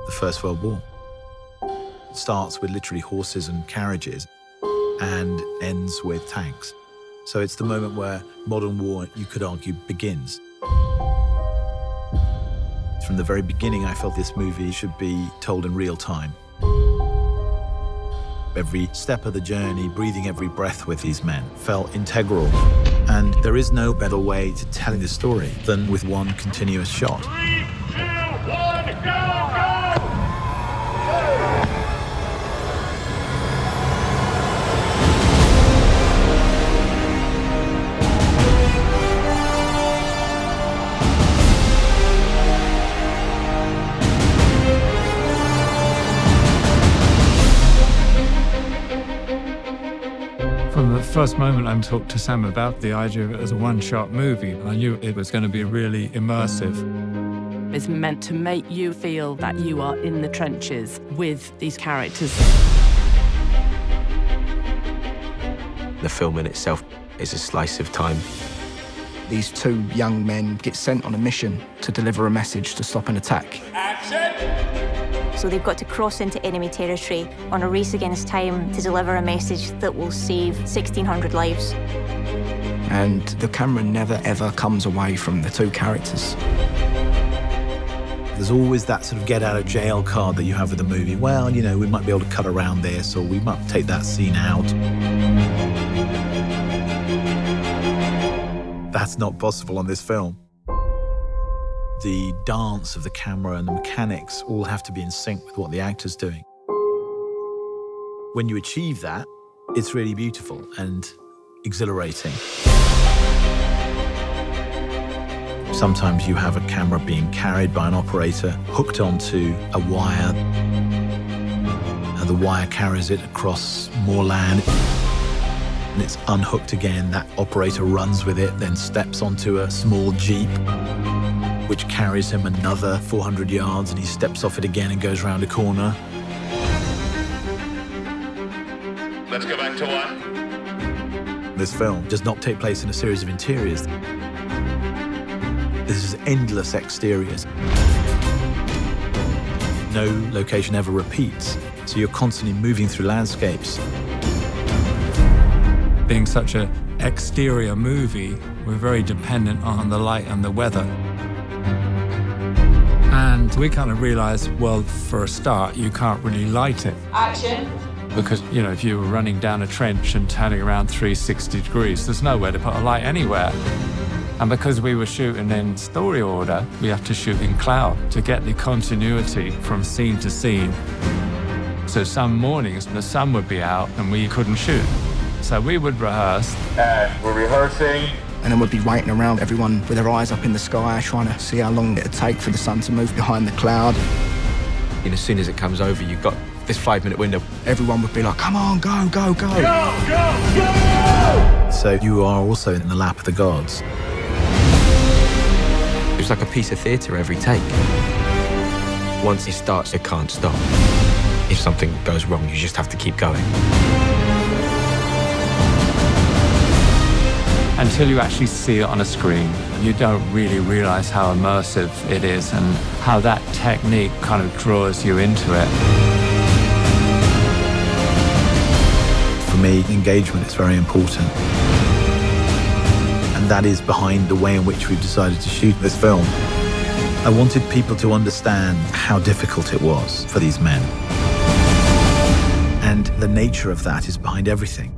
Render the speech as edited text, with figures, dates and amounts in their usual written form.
the First World War. It starts with literally horses and carriages and ends with tanks. So it's the moment where modern war, you could argue, begins. From the very beginning, I felt this movie should be told in real time. Every step of the journey, breathing every breath with these men, felt integral. And there is no better way to telling the story than with one continuous shot. 3, 2, 1, go! From the first moment I talked to Sam about the idea of it as a one-shot movie, I knew it was going to be really immersive. It's meant to make you feel that you are in the trenches with these characters. The film in itself is a slice of time. These two young men get sent on a mission to deliver a message to stop an attack. Action! So they've got to cross into enemy territory on a race against time to deliver a message that will save 1,600 lives. And the camera never, ever comes away from the two characters. There's always that sort of get-out-of-jail card that you have with a movie. Well, you know, we might be able to cut around this, or we might take that scene out. That's not possible on this film. The dance of the camera and the mechanics all have to be in sync with what the actor's doing. When you achieve that, it's really beautiful and exhilarating. Sometimes you have a camera being carried by an operator, hooked onto a wire, and the wire carries it across more land, and it's unhooked again. That operator runs with it, then steps onto a small Jeep, which carries him another 400 yards, and he steps off it again and goes round a corner. Let's go back to one. This film does not take place in a series of interiors. This is endless exteriors. No location ever repeats, so you're constantly moving through landscapes. Being such an exterior movie, we're very dependent on the light and the weather. And we kind of realized, well, for a start, you can't really light it. Action. Because, you know, if you were running down a trench and turning around 360 degrees, there's nowhere to put a light anywhere. And because we were shooting in story order, we have to shoot in cloud to get the continuity from scene to scene. So some mornings, the sun would be out and we couldn't shoot. So we would rehearse. And we're rehearsing. And then we'd be waiting around, everyone with their eyes up in the sky, trying to see how long it'd take for the sun to move behind the cloud. And as soon as it comes over, you've got this 5-minute window. Everyone would be like, come on, go, go, go. Go, go, go! So you are also in the lap of the gods. It's like a piece of theatre every take. Once it starts, it can't stop. If something goes wrong, you just have to keep going. Until you actually see it on a screen, you don't really realize how immersive it is and how that technique kind of draws you into it. For me, engagement is very important. And that is behind the way in which we've decided to shoot this film. I wanted people to understand how difficult it was for these men. And the nature of that is behind everything.